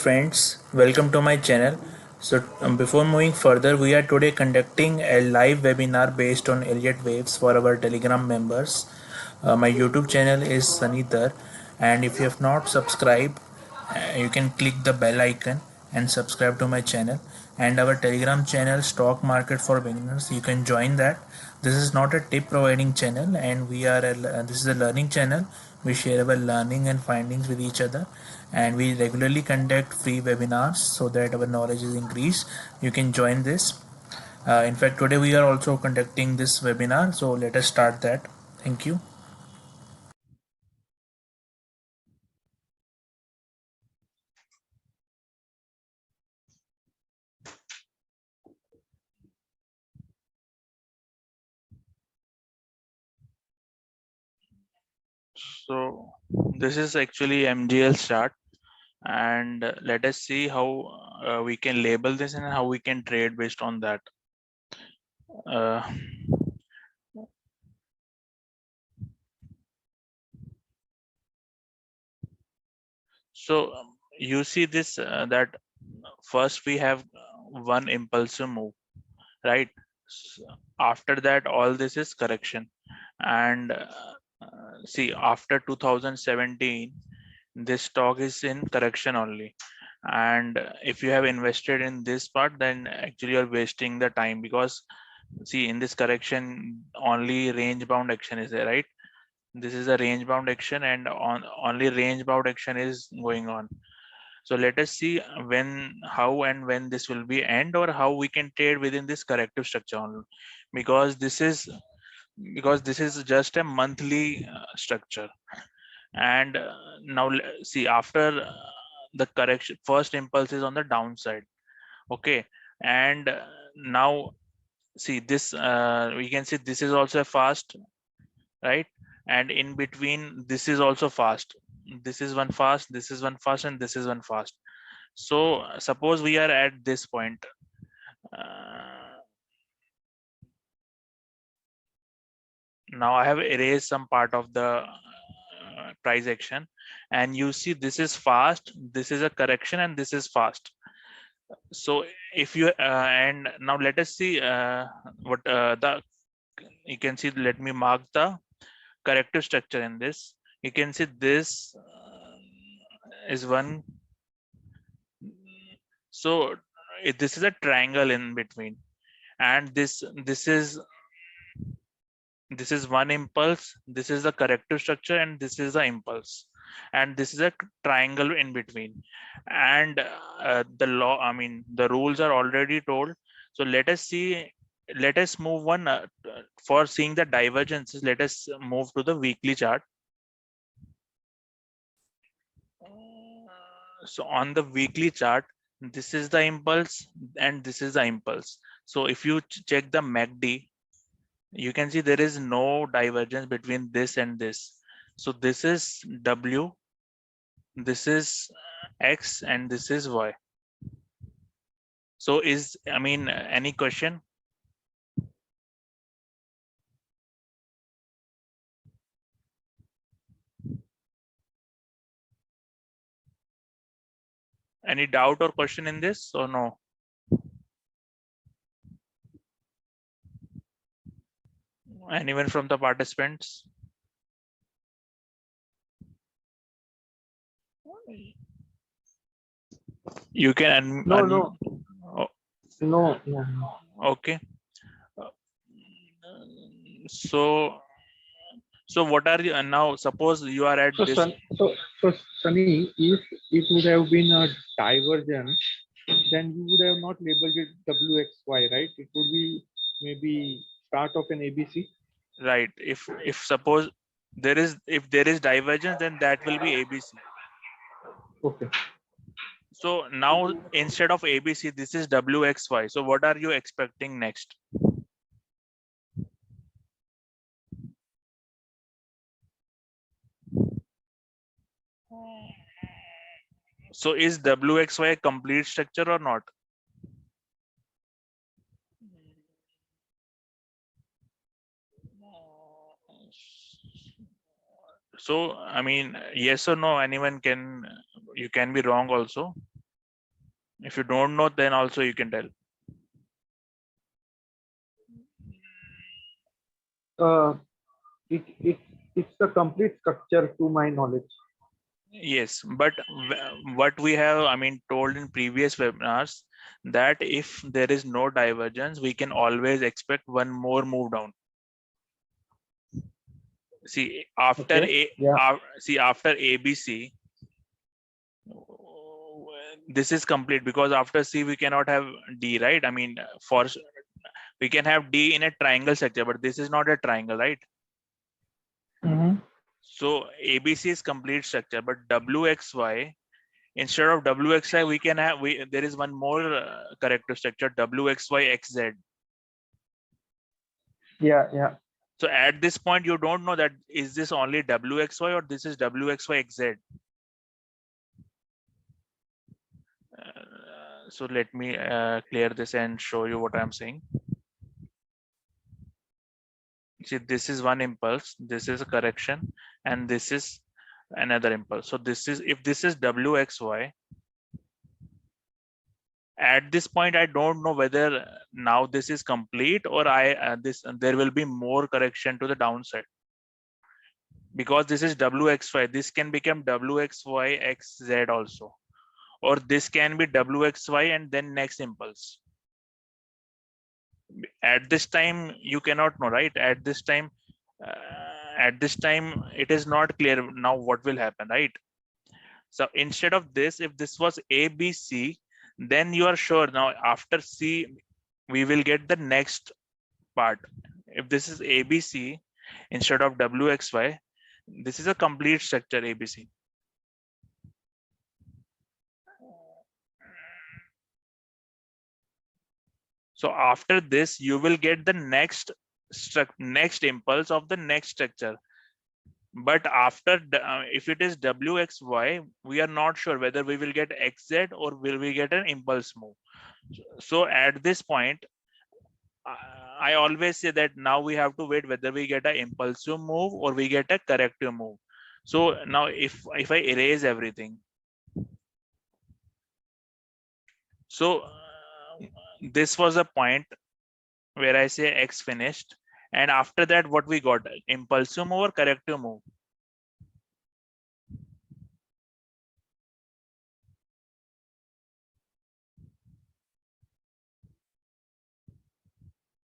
friends, welcome to my channel. Before moving further, we are today conducting a live webinar based on Elliott Waves for our Telegram members. My YouTube channel is Sunither, and if you have not subscribed, you can click the bell icon and subscribe to my channel. And our Telegram channel, Stock Market for Beginners, you can join that. This is not a tip providing channel, and this is a learning channel. We share our learning and findings with each other, and we regularly conduct free webinars so that our knowledge is increased. You can join this. In fact, today we are also conducting this webinar, so let us start that. Thank you. So this is actually MGL chart, and let us see how we can label this and how we can trade based on that. Uh, so you see this that first we have one impulsive move, right? After that, all this is correction, and see, after 2017 this stock is in correction only, and if you have invested in this part, then actually you're wasting the time, because see, in this correction only range bound action is there, right? This is a range bound action, and only range bound action is going on. So let us see how and when this will be end, or how we can trade within this corrective structure only, because this is just a monthly structure. And now see, after the correction, first impulse is on the downside, okay, and now see this, we can see this is also a fast, right? And in between this is also fast, this is one fast, this is one fast, and this is one fast. So suppose we are at this point, uh, now I have erased some part of the price action, and you see this is fast, this is a correction, and this is fast. So if you and now let us see what the you can see, let me mark the corrective structure in this. You can see this is one. So this is a triangle in between, and this is one impulse, this is the corrective structure, and this is the impulse, and this is a triangle in between. And the rules are already told. So let us see, let us move one for seeing the divergences. Let us move to the weekly chart. So on the weekly chart, this is the impulse and this is the impulse. So if you check the MACD, you can see there is no divergence between this and this. So this is W, this is X, and this is Y. So any question? Any doubt or question in this or no? Anyone from the participants? You can No. oh, No. okay. Uh, So what are you now? Suppose you are at this. So Sunny, if it would have been a divergence, then you would have not labeled it WXY, right? It would be maybe start of an ABC. Right, if suppose if there is divergence, then that will be ABC. Okay. So now instead of ABC, this is WXY. So what are you expecting next? So is WXY a complete structure or not? So yes or no, anyone can, you can be wrong also. If you don't know, then also you can tell. It's the complete structure to my knowledge. Yes, but what we have, I mean, told in previous webinars, that if there is no divergence, we can always expect one more move down. See, after Okay. Yeah. see, after ABC, this is complete, because after C we cannot have D, right? I mean, we can have D in a triangle structure, but this is not a triangle, right? Mm-hmm. So ABC is complete structure, but WXY, instead of WXY, we can have, there is one more corrective structure, WXYXZ. Yeah. So at this point, you don't know that is this only WXY or this is WXYXZ. So let me clear this and show you what I'm saying. See, this is one impulse, this is a correction, and this is another impulse. So this is, if this is WXY, at this point I don't know whether now this is complete or there will be more correction to the downside, because this is WXY. This can become WXYXZ also, or this can be WXY and then next impulse. At this time you cannot know, right? At this time it is not clear now what will happen, right? So instead of this, if this was ABC, then you are sure now after C we will get the next part. If this is ABC instead of WXY, this is a complete structure ABC. So after this, you will get the next impulse of the next structure. But after if it is WXY, we are not sure whether we will get XZ or will we get an impulse move. So at this point, I always say that now we have to wait whether we get an impulsive move or we get a corrective move. So now if I erase everything, so this was a point where I say X finished, and after that what we got, impulsive move or corrective move?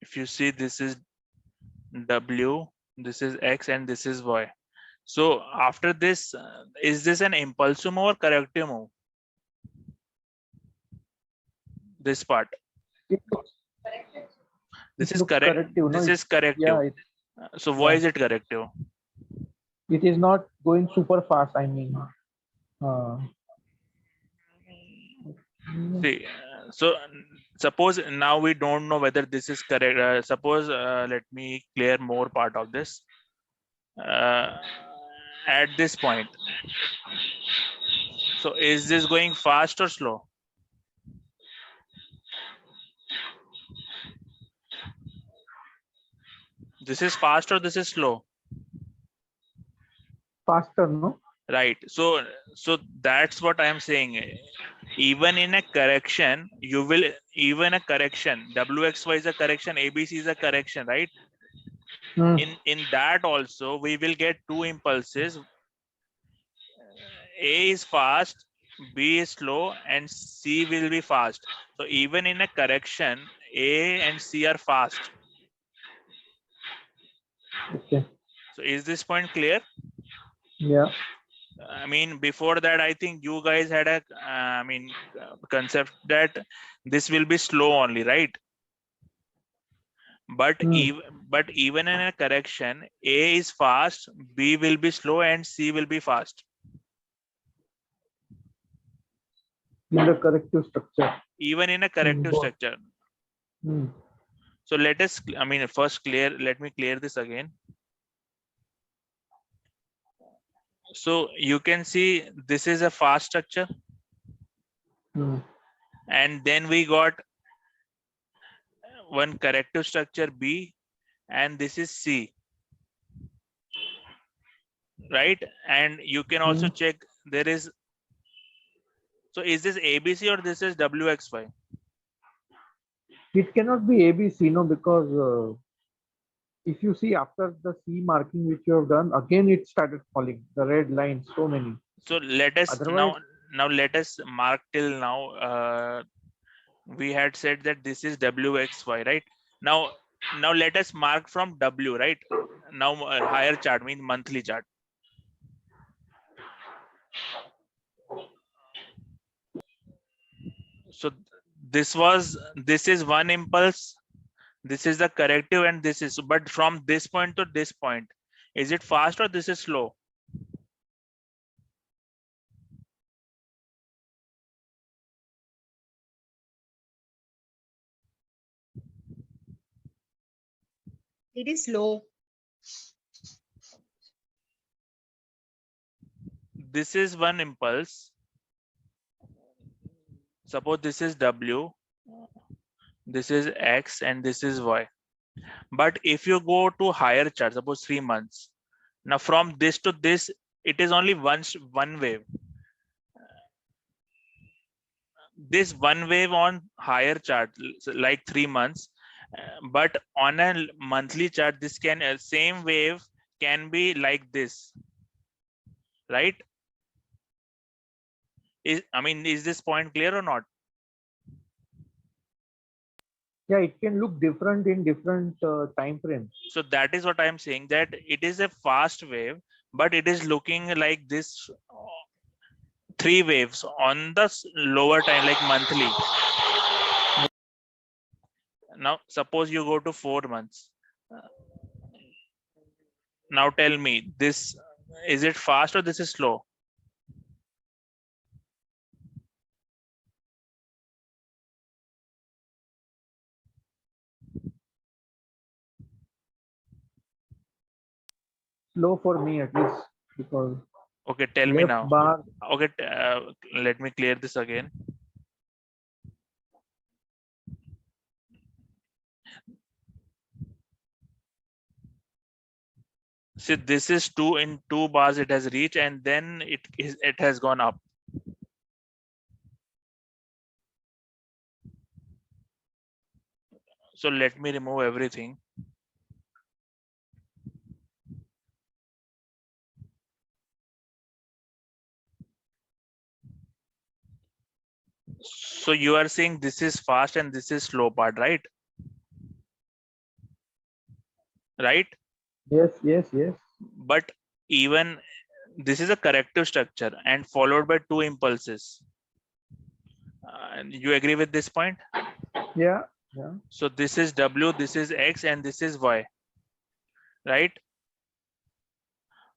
If you see, this is W, this is X, and this is Y. So after this, is this an impulsive move or corrective move? This part. It looks, This it is looks correct. corrective. This No, is corrective. So why is it corrective? it is not going super fast. I mean, See, so suppose now we don't know whether this is correct. Suppose let me clear more part of this. At this point, so is this going fast or slow? This is fast or this is slow? faster, no? Right. So that's what I am saying. Even in a correction, you will, even a correction, WXY is a correction, ABC is a correction, right? In that also we will get two impulses. A is fast, B is slow, and C will be fast. So even in a correction, A and C are fast. Okay. So is this point clear? Yeah. I mean, before that, I think you guys had a, concept that this will be slow only, right? But even in a correction, A is fast, B will be slow, and C will be fast. In the corrective structure. Even in a corrective structure. So let us, first let me clear this again. So you can see this is a fast structure. And then we got one corrective structure B, and this is C. Right? And you can also check there is, So is this ABC or this is WXY? It cannot be ABC, no, because if you see after the C marking which you have done, again it started falling. The red lines, so many. So let us Otherwise, now let us mark till now. We had said that this is WXY, right? Now let us mark from W, right? Now higher chart means monthly chart. So this is one impulse, this is the corrective, and this is, but from this point to this point, is it fast or this is slow? It is slow. This is one impulse. Suppose this is W, this is X, and this is Y. But if you go to higher chart, suppose 3 months, now from this to this, it is only one wave. This one wave on higher chart, like 3 months, but on a monthly chart, this can same wave can be like this, right? Is this point clear or not? yeah, it can look different in different time frames. So that is what I'm saying, that it is a fast wave, but it is looking like this 3 waves on the lower time, like monthly. Now suppose you go to 4 months. Now tell me, this is it fast or this is slow? Slow for me at least, because Okay, tell me left now. bar. Okay, let me clear this again. See, this is 2 in 2 bars it has reached, and then it has gone up. So let me remove everything. So you are saying this is fast and this is slow part, right? Right? Yes, yes, yes. But even this is a corrective structure and followed by 2 impulses. You agree with this point? Yeah, yeah. So this is W, this is X, and this is Y, right?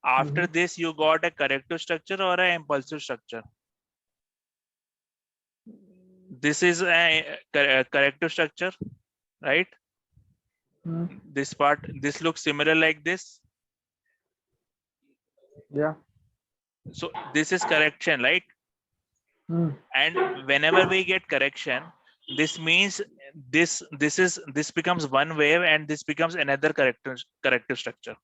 After this, you got a corrective structure or an impulsive structure. This is a corrective structure, right? This part, this looks similar like this. Yeah. So this is correction, right? And whenever we get correction, this means this becomes one wave and this becomes another corrective structure.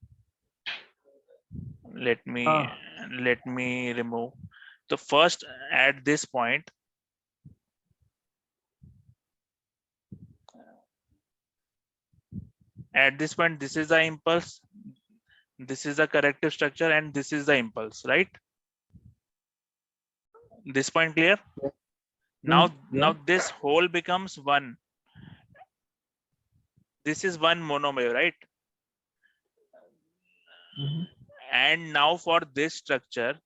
Let me remove. So first, at this point, this is the impulse, this is the corrective structure, and this is the impulse, right? This point clear? Now this whole becomes one. This is one monomere, right? And now for this structure,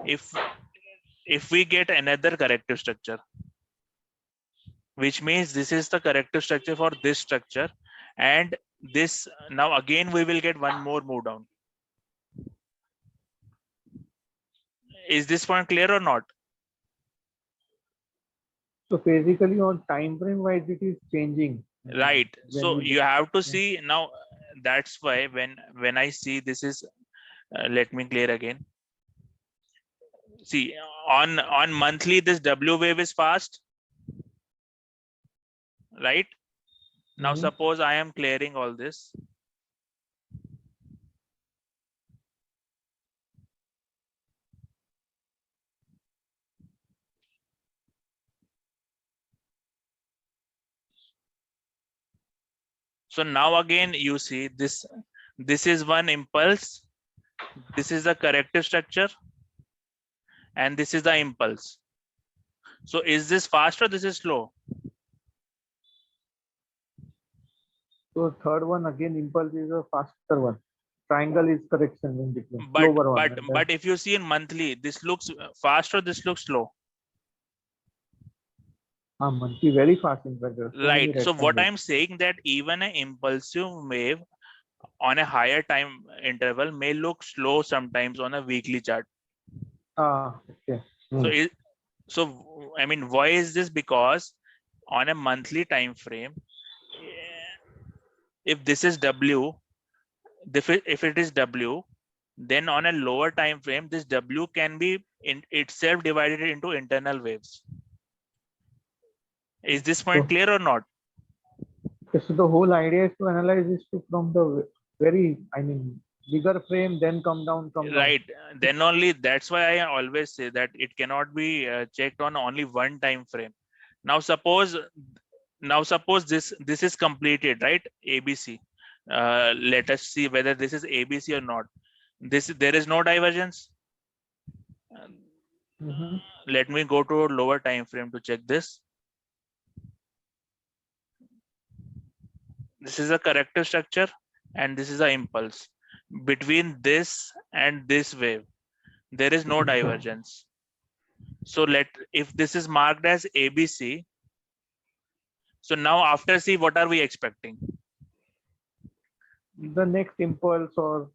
if we get another corrective structure, which means this is the corrective structure for this structure, and this, now again we will get one more move down. Is this point clear or not? So basically on time frame wise it is changing. Right. When So we you have to see now. That's why when I see this is, let me clear again. See, on monthly, this W wave is fast, right? Now suppose I am clearing all this. So now again you see this is one impulse, this is the corrective structure, and this is the impulse. So is this fast or this is slow? So third one again, impulse is a faster one. Triangle is correction in between. But Slower one. and then- if you see in monthly, this looks fast or this looks slow? monthly very fast in fact. There are so many Right. So what rectangles. I'm saying that even an impulsive wave on a higher time interval may look slow sometimes on a weekly chart. Okay. So I mean, why is this? Because on a monthly time frame, if this is W, if it is W, then on a lower time frame, this W can be in itself divided into internal waves. Is this point clear or not? Okay, so the whole idea is to analyze this from the very, bigger frame, then come down. Right. Then only, that's why I always say that it cannot be checked on only one time frame. Now suppose this is completed, right? ABC. Let us see whether this is ABC or not. There is no divergence. Let me go to a lower time frame to check this. This is a corrective structure and this is an impulse. Between this and this wave, there is no divergence. So if this is marked as ABC, so now after C, what are we expecting? The next impulse or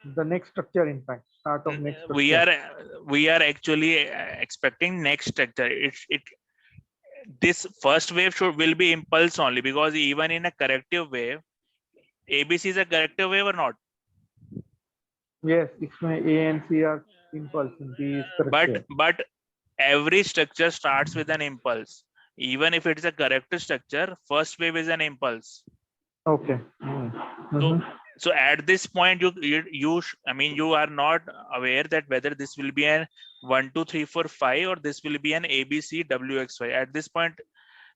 the next structure, in fact, start of next structure. We are actually expecting next structure. This first wave will be impulse only, because even in a corrective wave, ABC is a corrective wave or not? Yes, इसमें A and C are impulse and B is corrective. But every structure starts with an impulse. Even if it is a corrective structure, first wave is an impulse. Okay. So at this point, you are not aware that whether this will be an 1, 2, 3, 4, 5 or this will be an ABC WXY. At this point,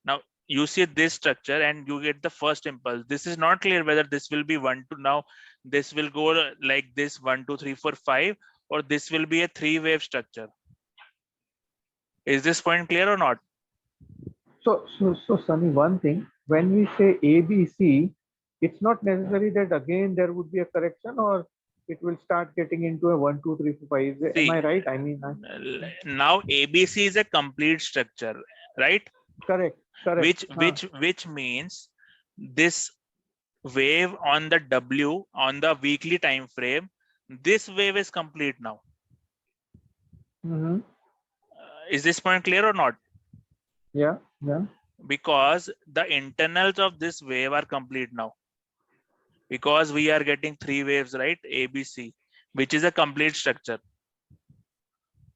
now you see this structure and you get the first impulse. This is not clear whether this will be 1, 2. Now this will go like this 1, 2, 3, 4, 5, or this will be a 3-wave structure. Is this point clear or not? So Sunny, one thing, when we say ABC, it's not necessary that again there would be a correction, or it will start getting into a 1, 2, 3, 4, 5. Am I right? Now ABC is a complete structure, right? Correct. Which means this wave on the W on the weekly time frame, this wave is complete now. Is this point clear or not? Yeah. Because the internals of this wave are complete now, because we are getting 3 waves, right? ABC, which is a complete structure.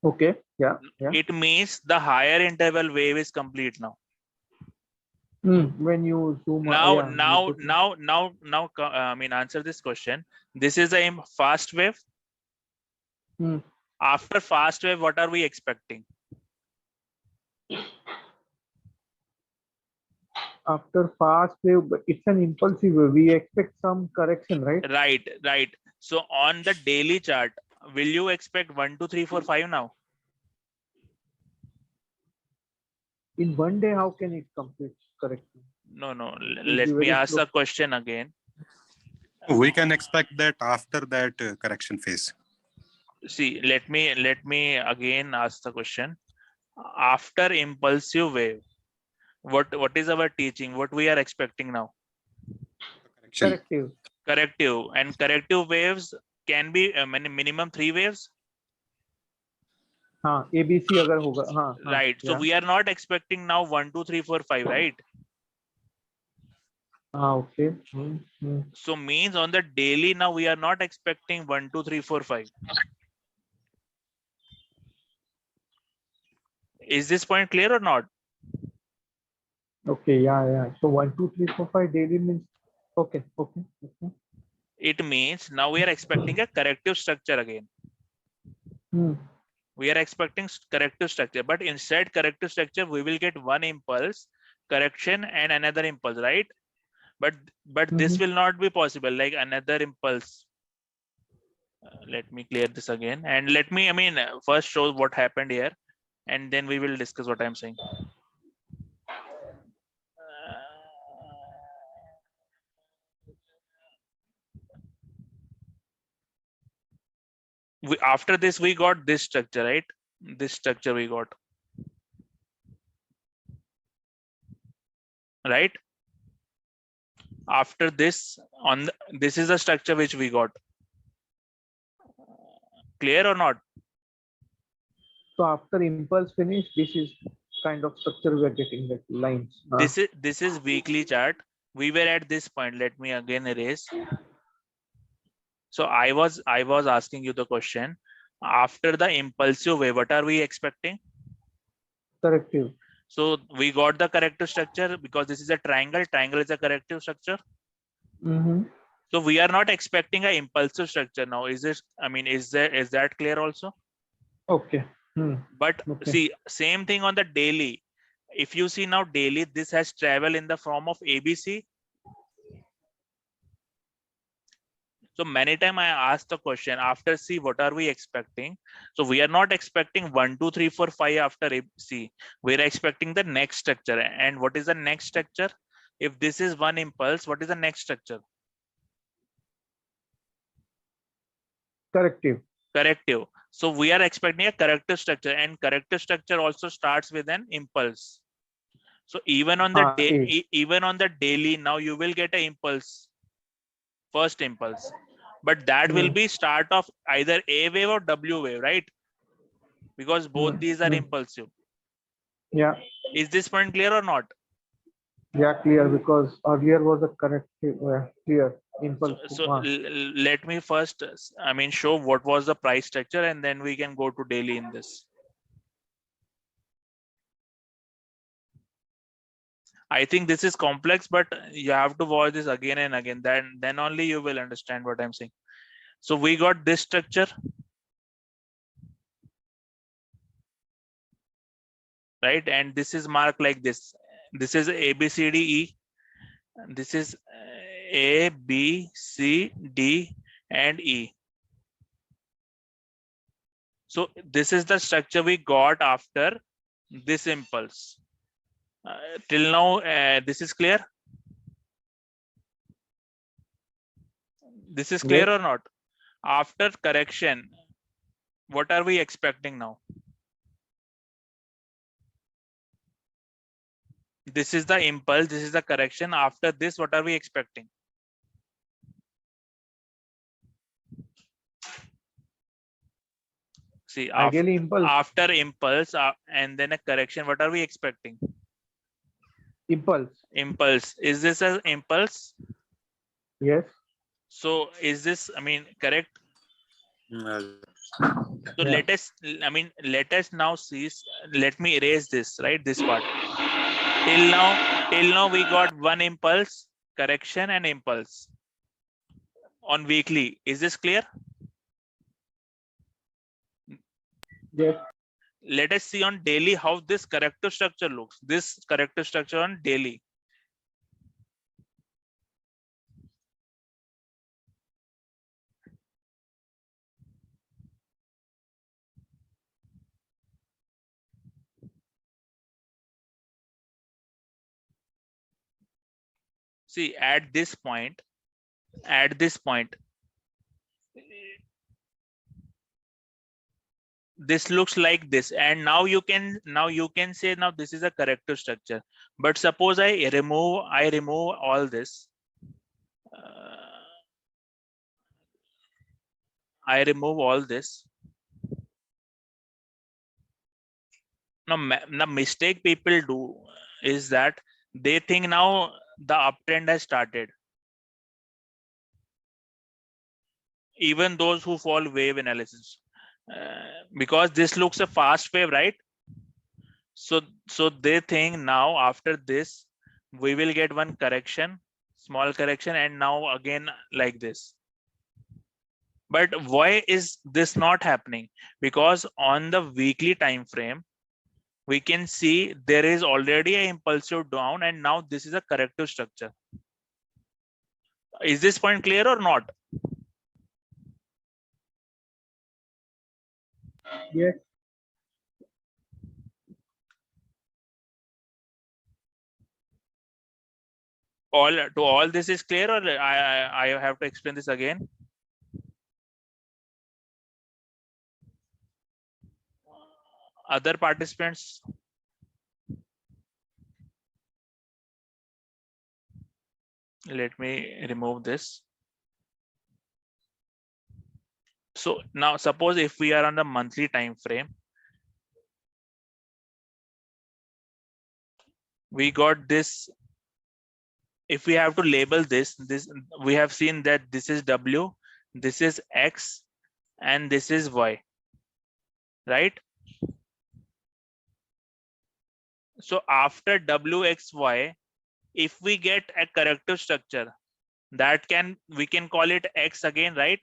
Okay. Yeah. It means the higher interval wave is complete now. When you zoom answer this question. This is a fast wave. After fast wave, what are we expecting? After fast wave, but it's an impulsive wave. We expect some correction, right? Right. So on the daily chart, will you expect 1, 2, 3, 4, 5 now? In one day, how can it complete correction? No. Let me ask the question again. We can expect that after that correction phase. See, let me again ask the question. After impulsive wave, what is our teaching? What we are expecting now? Corrective. And corrective waves can be minimum 3 waves. ABC agar hoga. Right. So we are not expecting now 1, 2, 3, 4, 5, right? Okay. So means on the daily now we are not expecting 1, 2, 3, 4, 5. Is this point clear or not? Okay. Yeah. So 1, 2, 3, 4, 5 daily means okay. It means now we are expecting a corrective structure again. We are expecting corrective structure, but instead corrective structure, we will get one impulse correction and another impulse, right? but this will not be possible, like another impulse. Let me clear this again, and let me first show what happened here, and then we will discuss what I'm saying. After this we got this structure, right? This structure we got, right? After this, this is the structure which we got. Clear or not? So after impulse finish, this is kind of structure we are getting, like lines. This is weekly chart. We were at this point. Let me again erase. So I was asking you the question. After the impulsive wave, what are we expecting? Corrective. So we got the corrective structure because this is a triangle. Triangle is a corrective structure. So we are not expecting an impulsive structure now. Is this? Is that clear also? Okay. But see, same thing on the daily. If you see now daily, this has travel in the form of ABC. So many times I asked the question after C, what are we expecting? So we are not expecting 1, 2, 3, 4, 5 after C. We are expecting the next structure. And what is the next structure? If this is one impulse, what is the next structure? Corrective. Corrective. So we are expecting a corrective structure, and corrective structure also starts with an impulse. So even on the daily, now you will get an impulse, first impulse, but that will be start of either A wave or W wave, right? Because both these are impulsive. Yeah. Is this point clear or not? Yeah, clear, because earlier was a corrective. Clear. Impulse. So let me first show what was the price structure, and then we can go to daily in this. I think this is complex, but you have to watch this again and again. Then only you will understand what I'm saying. So we got this structure, right? And this is marked like this. This is A, B, C, D, E. This is A, B, C, D, and E. So this is the structure we got after this impulse. Till now, this is clear? This is clear or not? After correction, what are we expecting now? This is the impulse, this is the correction. After this, what are we expecting? See, ideally after impulse and then a correction, what are we expecting? Impulse. Is this an impulse? Yes. So is this, correct? So let us now see. Let me erase this, right? This part. Till now we got one impulse, correction, and impulse on weekly. Is this clear? Yes. Let us see on daily how this corrective structure looks. This corrective structure on daily. See, at this point, this looks like this, and now you can say now this is a corrective structure. But suppose I remove all this. I remove all this. Now, the mistake people do is that they think now the uptrend has started. Even those who follow wave analysis, because this looks a fast wave, right? So they think now after this we will get one correction, small correction, and now again like this. But why is this not happening? Because on the weekly time frame, we can see there is already an impulsive down, and now this is a corrective structure. Is this point clear or not? Yes. All this is clear, or I have to explain this again? Other participants? Let me remove this. So now suppose if we are on the monthly time frame, we got this. If we have to label this, we have seen that this is W, this is X, and this is Y, right? So after W, X, Y, if we get a corrective structure, that we can call it X again, right?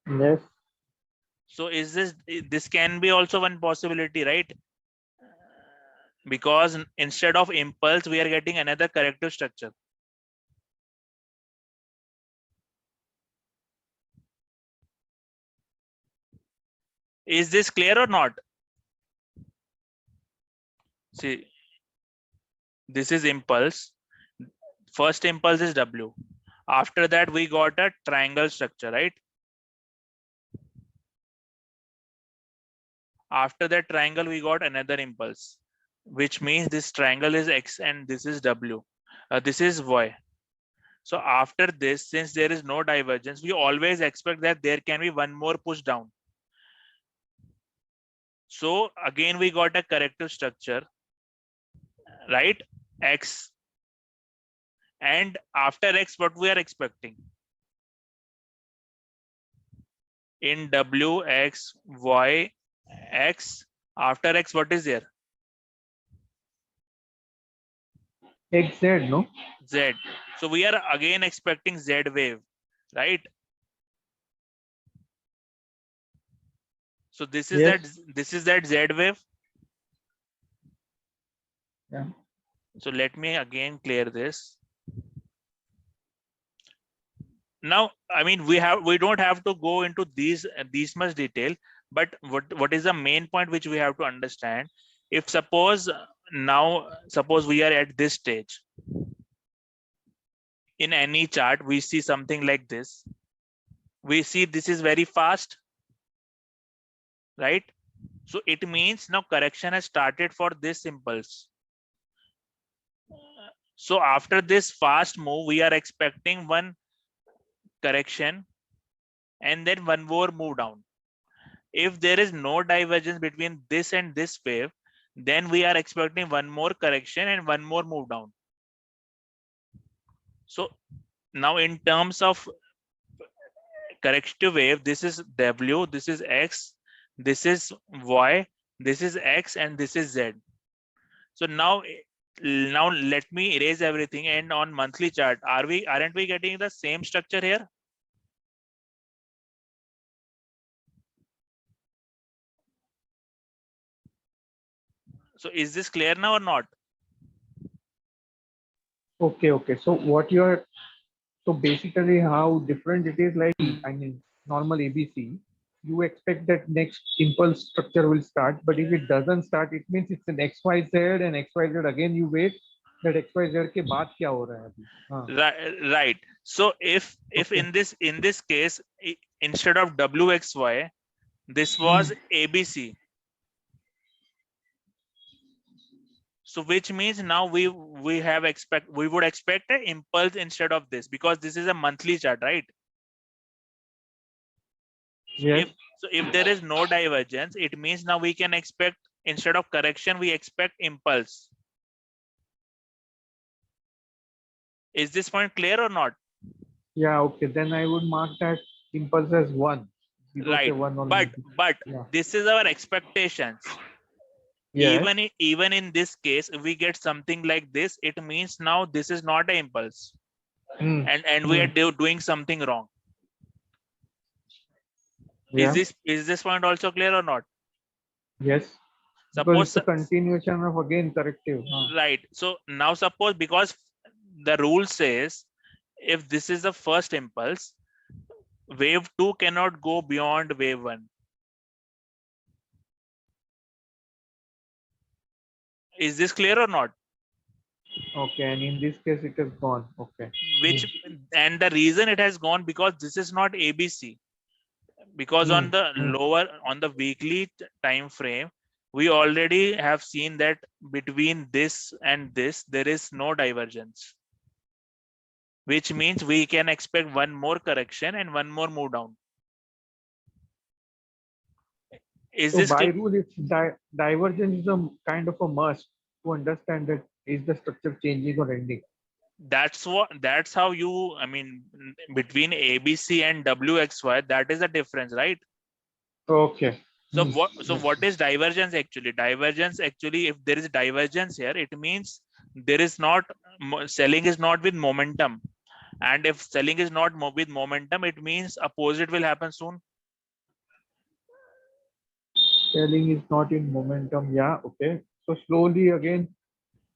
Yes. So is this can be also one possibility, right? Because instead of impulse, we are getting another corrective structure. Is this clear or not? See, this is impulse. First impulse is W. After that, we got a triangle structure, right? After that triangle, we got another impulse, which means this triangle is X and this is W. This is Y. So after this, since there is no divergence, we always expect that there can be one more push down. So again, we got a corrective structure, right? X. And after X, what we are expecting? In W, X, Y, X, after X, what is there? XZ, no? Z. So we are again expecting Z wave, right? So this is Yes. that Z wave. Yeah. So let me again clear this. Now, I mean, we don't have to go into these much detail, but what is the main point which we have to understand? If suppose we are at this stage, in any chart, we see something like this. We see this is very fast, right? So it means now correction has started for this impulse. So after this fast move, we are expecting one correction and then one more move down. If there is no divergence between this and this wave, then we are expecting one more correction and one more move down. So now in terms of corrective wave, this is W, this is X, this is Y, this is X, and this is Z. So now let me erase everything, and on monthly chart, aren't we getting the same structure here? So is this clear now or not? Okay, okay. So what you're so basically how different it is, like I mean normal ABC, you expect that next impulse structure will start, but if it doesn't start, it means it's an XYZ and XYZ again you wait that XYZ के बाद क्या हो रहा है अभी? हाँ. Right. So if Okay. in this case, instead of WXY, this was ABC. So which means now we would expect an impulse instead of this, because this is a monthly chart, right? Yes. So if there is no divergence, it means now we can expect, instead of correction, we expect impulse. Is this point clear or not? Yeah, okay. Then I would mark that impulse as 1. Right. But yeah. This is our expectations. Yes. Even in this case, if we get something like this, it means now this is not an impulse. And we are doing something wrong. Yeah. Is this point also clear or not? Yes. Because it's Suppose, a continuation of again corrective. right. So now suppose, because the rule says if this is the first impulse, wave 2 cannot go beyond wave 1. Is this clear or not? Okay, and in this case it has gone. Okay. Which, and the reason it has gone, because this is not ABC. Because on the lower, on the weekly time frame, we already have seen that between this and this there is no divergence, which means we can expect one more correction and one more move down. Is So this by rule, it's divergence is a kind of a must to understand that is the structure changing or ending. that's how you, I mean, between ABC and WXY, that is the difference, right? Okay. So what is divergence actually? Divergence actually, if there is divergence here, it means there is not, selling is not with momentum. And if selling is not with momentum, it means opposite will happen soon. Selling is not in momentum. Yeah. Okay. So slowly again,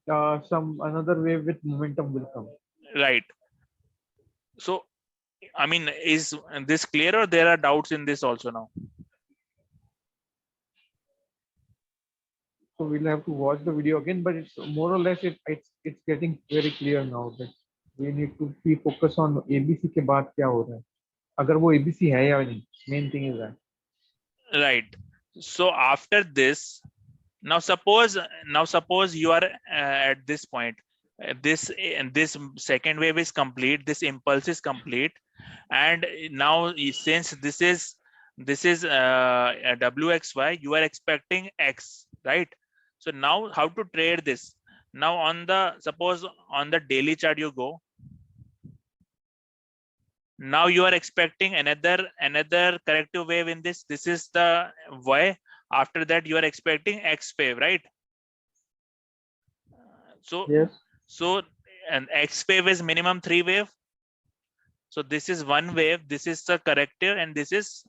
some another wave with momentum will come. Right. So, I mean, is this clear or there are doubts in this also now? So we'll have to watch the video again, but it's more or less it's getting very clear now that we need to be focused on ABC के बाद क्या हो रहा है. अगर वो ABC है या नहीं. Main thing is that. Right. So after this, now suppose you are at this point, this second wave is complete, this impulse is complete, and now since this is WXY, you are expecting X, right? So now how to trade this? Now on the, suppose on the daily chart you go, now you are expecting another corrective wave in this. This is the Y. After that you are expecting X wave, right? So Yes. so an X wave is minimum 3 wave. So this is one wave, this is the corrective, and this is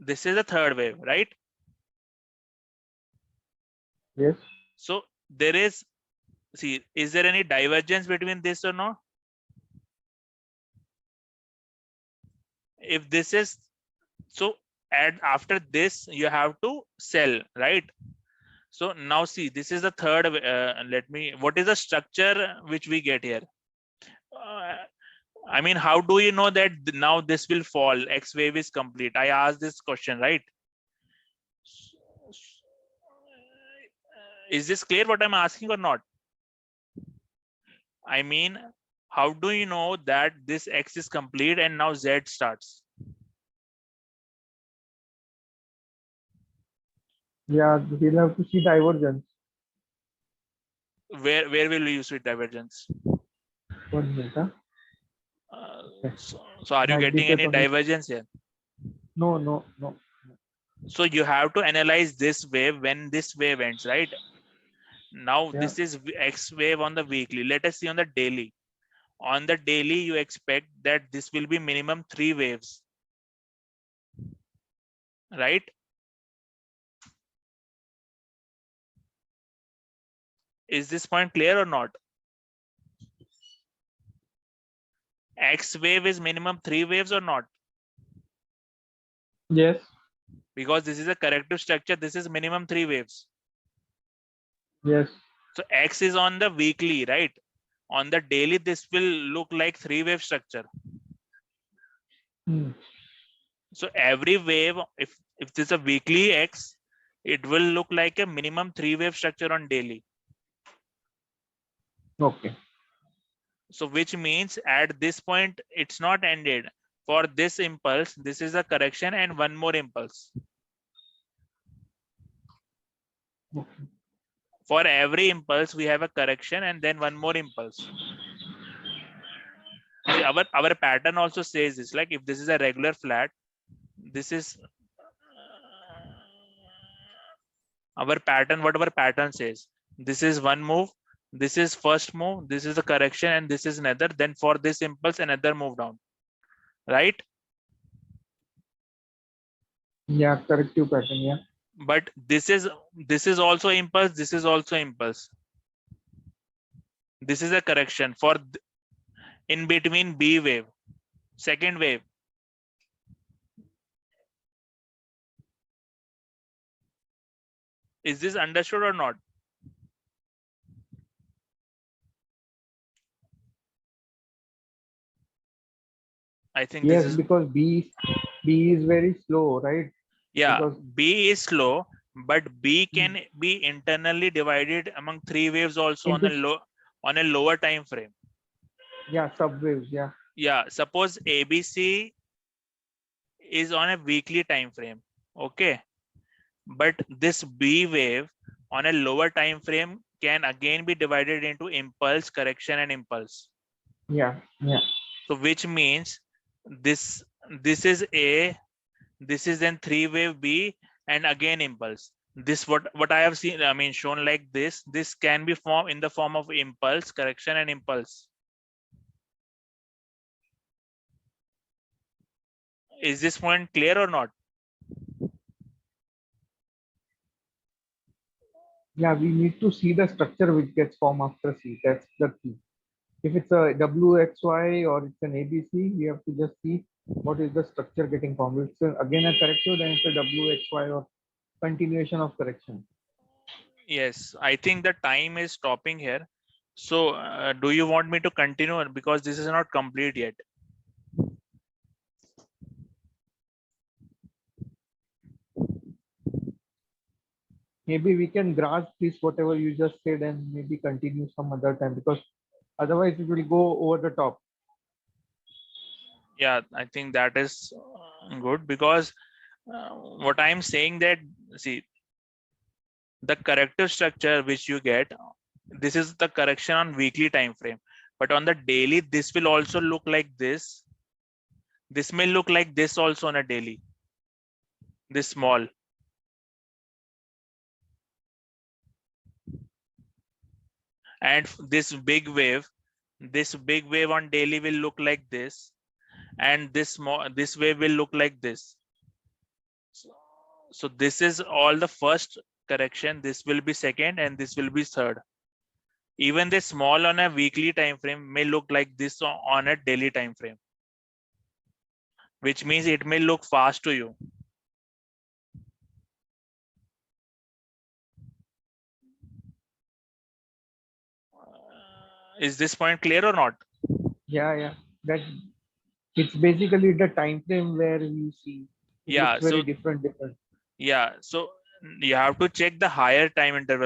the third wave, right? Yes. So there is, see, is there any divergence between this or no? If this is, so after this you have to sell, right? So now see, this is the third, what is the structure which we get here? I mean, how do you know that now this will fall, X wave is complete? I asked this question, right? Is this clear what I'm asking or not? I mean, how do you know that this X is complete and now Z starts? Yeah, we'll have to see divergence. Where will you see divergence? 1 minute. Huh? So are you getting any divergence here? No. So you have to analyze this wave when this wave ends, right? Now this is X wave on the weekly. Let us see on the daily. On the daily, you expect that this will be minimum 3 waves, right? Is this point clear or not? X wave is minimum 3 waves or not? Yes. Because this is a corrective structure, this is minimum 3 waves. Yes. So X is on the weekly, right? On the daily, this will look like 3 wave structure. So every wave, if this is a weekly X, it will look like a minimum 3 wave structure on daily. Okay. So which means at this point, it's not ended. For this impulse, this is a correction and one more impulse. Okay. For every impulse, we have a correction and then one more impulse. See, our pattern also says this, like if this is a regular flat, this is our pattern, what our pattern says. This is one move, this is first move, this is the correction, and this is another. Then for this impulse, another move down, right? Yeah, corrective pattern. Yeah. But this is also impulse, this is also impulse. This is a correction for in between B wave, second wave. Is this understood or not? I think Yes, this is, because B is very slow, right? yeah, Because B is slow, but B can be internally divided among three waves also on into a lower time frame. yeah, subwaves, yeah. Yeah, suppose ABC is on a weekly time frame, okay, but this B wave on a lower time frame can again be divided into impulse, correction, and impulse. Yeah, yeah. So which means this is A, this is then three wave B, and again impulse. This what I have seen, I mean shown like this. This can be formed in the form of impulse, correction, and impulse. Is this point clear or not? Yeah, we need to see the structure which gets formed after C. That's the key. If it's a WXY or it's an ABC, we have to just see what is the structure getting formed. If it's again a corrective, then it's a WXY or continuation of correction. Yes, I think the time is stopping here. So do you want me to continue, because this is not complete yet? Maybe we can grasp this whatever you just said and maybe continue some other time, because otherwise it will go over the top. Yeah, I think that is good, because what I'm saying that, see, the corrective structure which you get, this is the correction on weekly time frame, but on the daily this will also look like this. This may look like this also on a daily, this small. And this big wave on daily will look like this, and this wave will look like this. So this is all the first correction, this will be second, and this will be third. Even this small on a weekly time frame may look like this on a daily time frame, which means it may look fast to you. Is this point clear or not? Yeah, yeah. That it's basically the time frame where you see it Yeah, looks very so different. yeah, so you have to check the higher time interval.